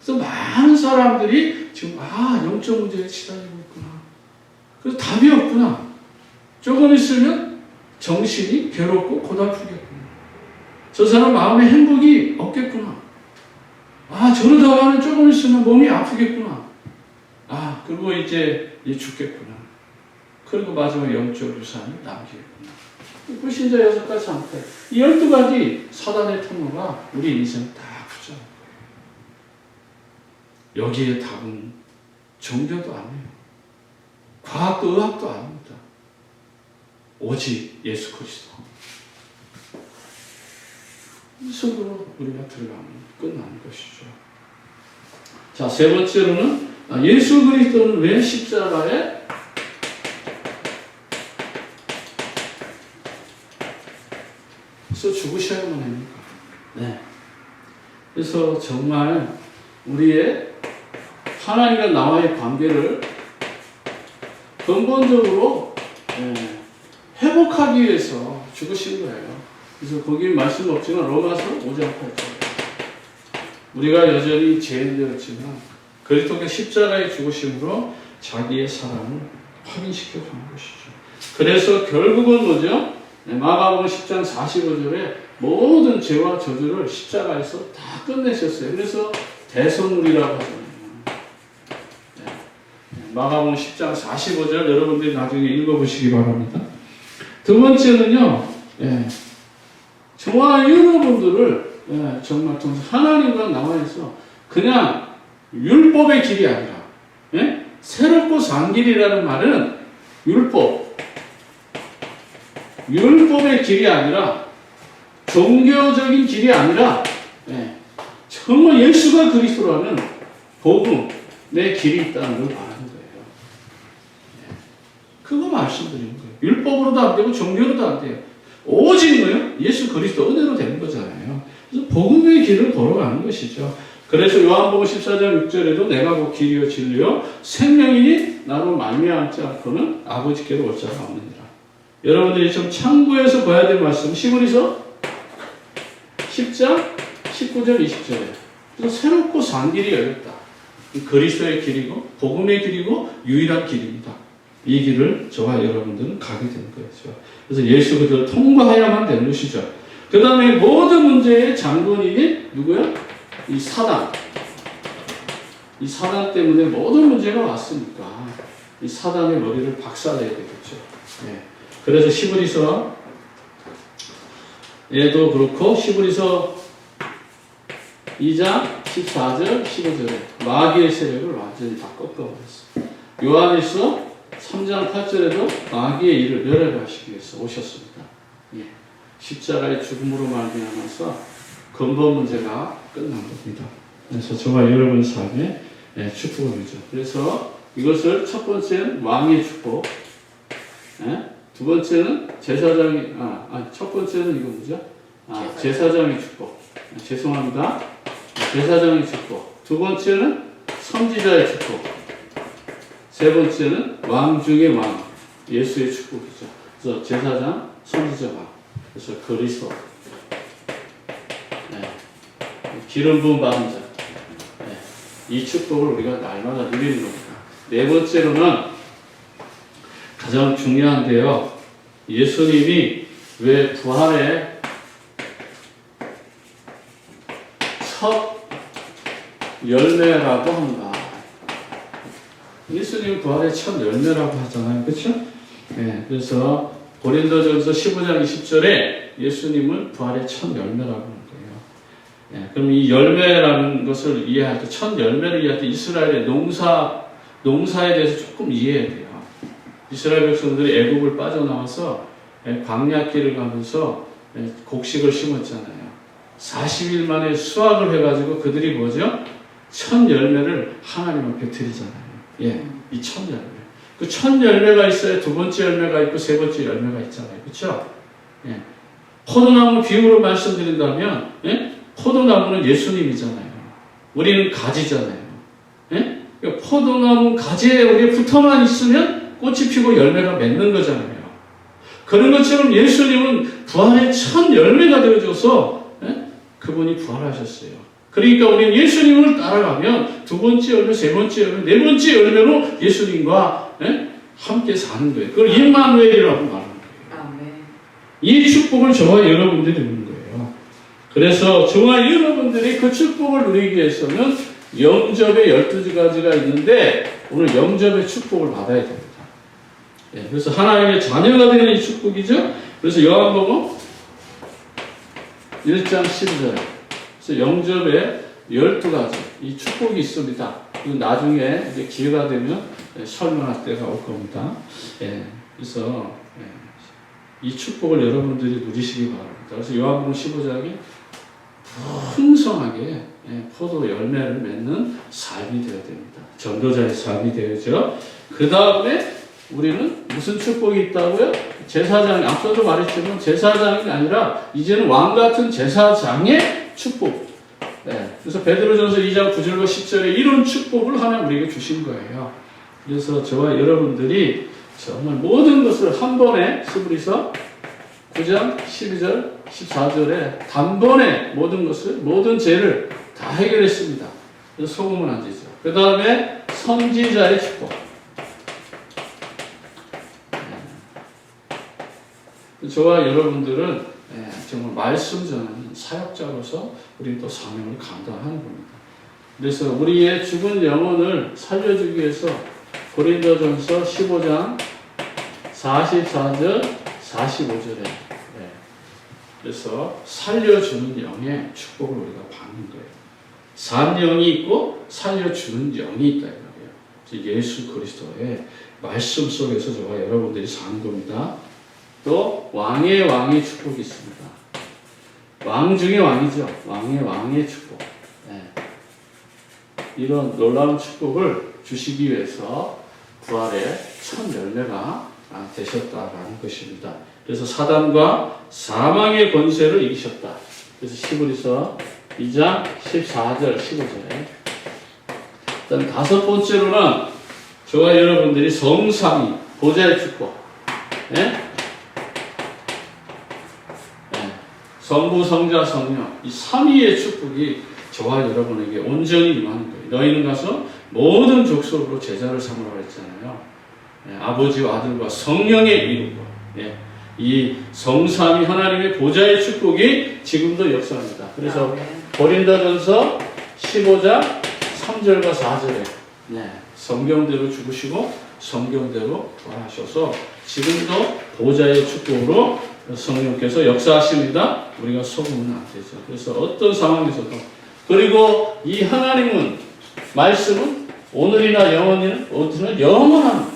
그래서 많은 사람들이 지금 영적 문제에 시달리고 있구나. 그래서 답이 없구나. 조금 있으면 정신이 괴롭고 고달프겠구나. 저 사람 마음의 행복이 없겠구나. 저러다가는 조금 있으면 몸이 아프겠구나. 그리고 이제 죽겠구나. 그리고 마지막 영적 유산을 남기겠구나. 불신자 6가지 상태. 이 12가지 사단의 통로가 우리 인생을 다 붙잡은 거예요. 여기에 답은 종교도 아니에요. 과학도 의학도 아닙니다. 오직 예수 그리스도. 이 속으로 우리가 들어가면 끝나는 것이죠. 자, 세 번째로는 예수 그리스도는 왜 십자가에 죽으셔야만 합니까? 네. 그래서 정말 우리의 하나님과 나와의 관계를 근본적으로 회복하기 위해서 죽으신 거예요. 그래서 거기 말씀 없지만 로마서 5장 8절. 우리가 여전히 죄인되었지만 그리스도의 십자가의 죽으심으로 자기의 사랑을 확인시켜 준 것이죠. 그래서 결국은 뭐죠? 마가복음 10장 45절에 모든 죄와 저주를 십자가에서 다 끝내셨어요. 그래서 대성물이라고 하잖아요. 마가복음 10장 45절 여러분들이 나중에 읽어보시기 바랍니다. 두 번째는요, 저와 여러분들을 정말 하나님과 나와서 그냥 율법의 길이 아니라 새롭고 산 길이라는 말은 율법의 길이 아니라 종교적인 길이 아니라 정말 예수가 그리스도라는 복음의 길이 있다는 걸 말하는 거예요. 그거 말씀드리는 거예요. 율법으로도 안 되고 종교로도 안 돼요. 오직 뭐예요? 예수 그리스도 은혜로 되는 거잖아요. 그래서 복음의 길을 걸어가는 것이죠. 그래서 요한복음 14장 6절에도 내가 곧 길이요 진리요 생명이니 나로 말미암지 않고는 아버지께로 올 자가 없느니라. 여러분들이 좀 참고해서 봐야 될 말씀 시므리서 10장 19절 20절에 그래서 새롭고 산 길이 열렸다. 그리스도의 길이고 복음의 길이고 유일한 길입니다. 이 길을 저와 여러분들은 가게 된 거죠. 그래서 예수 그리스도를 통과해야만 되는 것이죠. 그 다음에 모든 문제의 장본인이 누구야? 이 사단. 이 사단 때문에 모든 문제가 왔으니까 이 사단의 머리를 박살내야 되겠죠. 그래서 시브리서 얘도 그렇고 시브리서 2장 14절 15절에 마귀의 세력을 완전히 다 꺾어버렸어요. 요한일서 3장 8절에도 마귀의 일을 멸하시기 위해서 오셨습니다. 십자가의 죽음으로 말미암아서 근본 문제가 끝난 겁니다. 그래서 저와 여러분 삶에 축복이죠. 그래서 이것을 첫 번째는 왕의 축복, 두 번째는 제사장의 첫 번째는 이거 뭐죠? 제사장의 축복. 죄송합니다. 제사장의 축복. 두 번째는 선지자의 축복. 세 번째는 왕 중의 왕, 예수의 축복이죠. 그래서 제사장, 선지자 왕. 그래서 그리스도. 네. 기름 부음 받은 자. 네. 이 축복을 우리가 날마다 누리는 겁니다. 네 번째로는 가장 중요한데요. 예수님이 왜 부활의 첫 열매라고 한가? 예수님 부활의 첫 열매라고 하잖아요. 그렇죠? 네, 그래서 고린도전서 15장 20절에 예수님을 부활의 첫 열매라고 하는 거예요. 네, 그럼 이 열매라는 것을 이해할 때, 첫 열매를 이해할 때 이스라엘의 농사에 대해서 조금 이해해야 돼요. 이스라엘 백성들이 애국을 빠져나와서 광야길을 가면서 곡식을 심었잖아요. 40일 만에 수확을 해가지고 그들이 뭐죠? 첫 열매를 하나님 앞에 드리잖아요. 예, 이 첫 열매. 그 첫 열매가 있어야 두 번째 열매가 있고 세 번째 열매가 있잖아요. 그렇죠? 예. 포도나무 비유로 말씀드린다면, 예? 포도나무는 예수님이잖아요. 우리는 가지잖아요. 예? 그러니까 포도나무 가지에 우리 붙어만 있으면 꽃이 피고 열매가 맺는 거잖아요. 그런 것처럼 예수님은 부활의 첫 열매가 되어줘서 그분이 부활하셨어요. 그러니까 우리는 예수님을 따라가면 두 번째 열매, 세 번째 열매, 네 번째 열매로 예수님과 함께 사는 거예요. 그걸 임마누엘이라고 말하는 거예요. 아멘. 이 축복을 저와 여러분들이 누리는 거예요. 그래서 저와 여러분들이 그 축복을 누리기 위해서는 영접의 12가지가 있는데 오늘 영접의 축복을 받아야 됩니다. 예, 그래서 하나님의 자녀가 되는 이 축복이죠. 그래서 요한복음 1장 12절. 그래서 영접의 12가지 이 축복이 있습니다. 이거 나중에 이제 기회가 되면 설명할 때가 올 겁니다. 예, 그래서 이 축복을 여러분들이 누리시기 바랍니다. 그래서 요한복음 15장이 풍성하게 포도 열매를 맺는 삶이 되어야 됩니다. 전도자의 삶이 되어야죠. 그 다음에 우리는 무슨 축복이 있다고요? 제사장이, 앞서도 말했지만 제사장이 아니라 이제는 왕 같은 제사장의 축복. 네. 그래서 베드로전서 2장 9절과 10절에 이런 축복을 하나님 우리에게 주신 거예요. 그래서 저와 여러분들이 정말 모든 것을 한 번에 스브리서 9장 12절 14절에 단번에 모든 것을 모든 죄를 다 해결했습니다. 그래서 소금은 안 지죠. 그 다음에 선지자의 축복. 저와 여러분들은 정말 말씀 전하는 사역자로서 우리 또 사명을 감당하는 겁니다. 그래서 우리의 죽은 영혼을 살려주기 위해서 고린도전서 15장 44절 45절에 그래서 살려주는 영의 축복을 우리가 받는 거예요. 산 영이 있고 살려주는 영이 있다 이거예요. 예수 그리스도의 말씀 속에서 저와 여러분들이 사는 겁니다. 또 왕의 축복이 있습니다. 왕 중의 왕이죠. 왕의 축복. 네. 이런 놀라운 축복을 주시기 위해서 부활의 첫 열매가 되셨다라는 것입니다. 그래서 사단과 사망의 권세를 이기셨다. 그래서 히브리서 2장 14절 15절에 일단 다섯 번째로는 저와 여러분들이 성삼위 보좌의 축복. 네? 성부, 성자, 성령 이 삼위의 축복이 저와 여러분에게 온전히 임하는 거예요. 너희는 가서 모든 족속으로 제자를 삼으라고 했잖아요. 아버지와 아들과 성령의 이름으로 이 성삼위 하나님의 보좌의 축복이 지금도 역사합니다. 그래서 고린도전서 15장 3절과 4절에 성경대로 죽으시고 성경대로 부활하셔서 지금도 보좌의 축복으로 성령께서 역사하십니다. 우리가 속으면 안 되죠. 그래서 어떤 상황에서도 그리고 이 하나님은 말씀은 오늘이나 영원한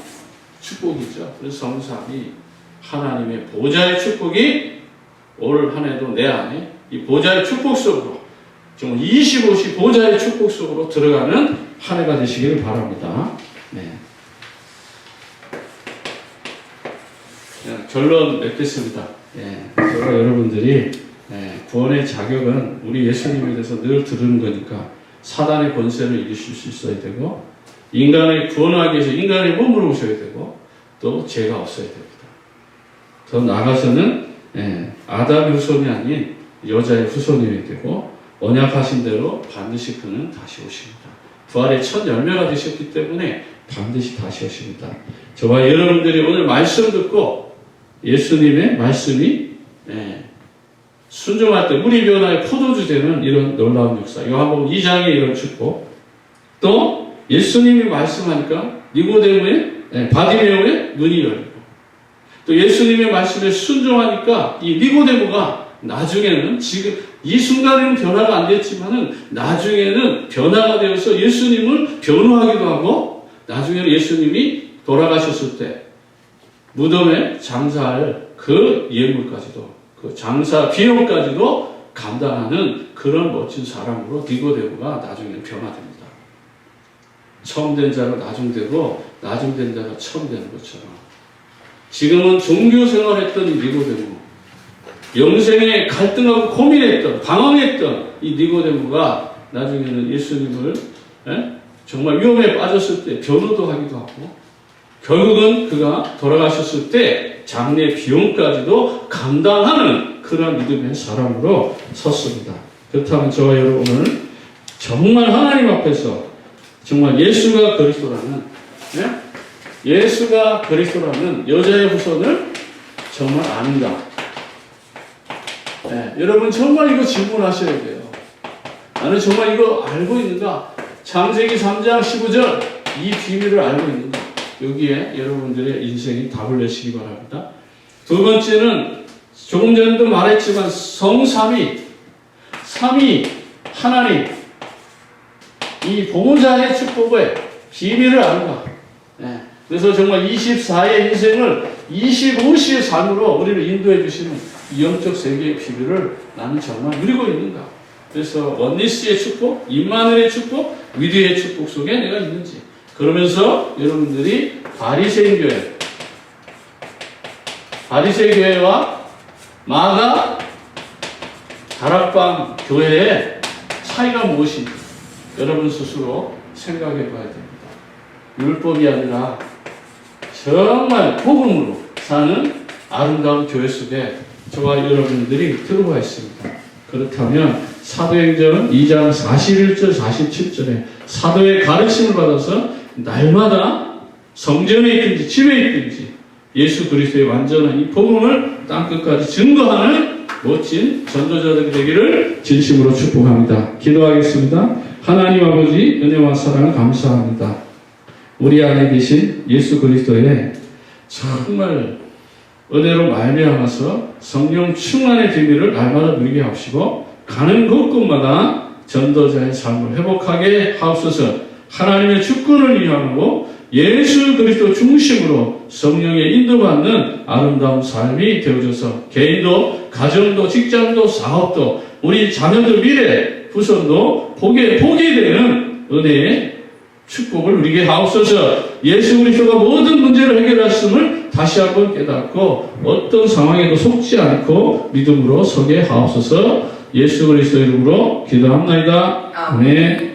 축복이죠. 그래서 성삼위 하나님의 보좌의 축복이 올 한 해도 내 안에 이 보좌의 축복 속으로 정말 25시 보좌의 축복 속으로 들어가는 한 해가 되시기를 바랍니다. 네. 결론 맺겠습니다. 저와 여러분들이 구원의 자격은 우리 예수님에 대해서 늘 들은 거니까 사단의 권세를 이기실 수 있어야 되고, 인간을 구원하기 위해서 인간의 몸으로 오셔야 되고, 또 죄가 없어야 됩니다. 더 나아가서는 아담의 후손이 아닌 여자의 후손이어야 되고, 언약하신 대로 반드시 그는 다시 오십니다. 부활의 첫 열매가 되셨기 때문에 반드시 다시 오십니다. 저와 여러분들이 오늘 말씀 듣고 예수님의 말씀이 순종할 때 물이 변화의 포도주 되는 이런 놀라운 역사, 요한복음 2장의 이런 축복, 또 예수님이 말씀하니까 니고데모의 바디메오의 눈이 열리고, 또 예수님의 말씀에 순종하니까 이 니고데모가 나중에는, 지금 이 순간에는 변화가 안 됐지만은 나중에는 변화가 되어서 예수님을 변호하기도 하고, 나중에는 예수님이 돌아가셨을 때 무덤에 장사할 그 예물까지도, 그 장사 비용까지도 감당하는 그런 멋진 사람으로 니고데모가 나중에는 변화됩니다. 처음 된 자가 나중되고 나중된 자가 처음 되는 것처럼, 지금은 종교 생활했던 이 니고데모, 영생에 갈등하고 고민했던, 방황했던 이 니고데모가 나중에는 예수님을 정말 위험에 빠졌을 때 변호도 하기도 하고, 결국은 그가 돌아가셨을 때 장례 비용까지도 감당하는 그런 믿음의 사람으로 섰습니다. 그렇다면 저와 여러분은 정말 하나님 앞에서 정말 예수가 그리스도라는, 예수가 그리스도라는 여자의 후손을 정말 아는가? 여러분 정말 이거 질문하셔야 돼요. 나는 정말 이거 알고 있는가? 창세기 3장 15절 이 비밀을 알고 있는가? 여기에 여러분들의 인생이 답을 내시기 바랍니다. 두 번째는 조금 전에도 말했지만 성삼위, 삼위 하나님, 이 보호자의 축복의 비밀을 아는가? 그래서 정말 24의 인생을 25시의 삶으로 우리를 인도해 주시는 이 영적 세계의 비밀을 나는 정말 누리고 있는가? 그래서 원리스의 축복, 임마누엘의 축복, 위대의 축복 속에 내가 있는지. 그러면서 여러분들이 바리새인 교회, 바리새 교회와 마가 다락방 교회의 차이가 무엇인지 여러분 스스로 생각해 봐야 됩니다. 율법이 아니라 정말 복음으로 사는 아름다운 교회 속에 저와 여러분들이 들어와 있습니다. 그렇다면 사도행전 2장 41절 47절에 사도의 가르침을 받아서 날마다 성전에 있든지 집에 있든지 예수 그리스도의 완전한 이 복음을 땅끝까지 증거하는 멋진 전도자들이 되기를 진심으로 축복합니다. 기도하겠습니다. 하나님 아버지 은혜와 사랑 감사합니다. 우리 안에 계신 예수 그리스도의 정말 은혜로 말미암아서 성령 충만의 비밀을 날마다 누리게 하시고 가는 곳곳마다 전도자의 삶을 회복하게 하옵소서. 하나님의 주권을 위하고 예수 그리스도 중심으로 성령의 인도받는 아름다운 삶이 되어져서 개인도 가정도 직장도 사업도 우리 자녀들 미래 후손도 복이 되는 은혜의 축복을 누리게 하옵소서. 예수 그리스도가 모든 문제를 해결하심을 다시 한번 깨닫고 어떤 상황에도 속지 않고 믿음으로 서게 하옵소서. 예수 그리스도 이름으로 기도합니다. 아멘.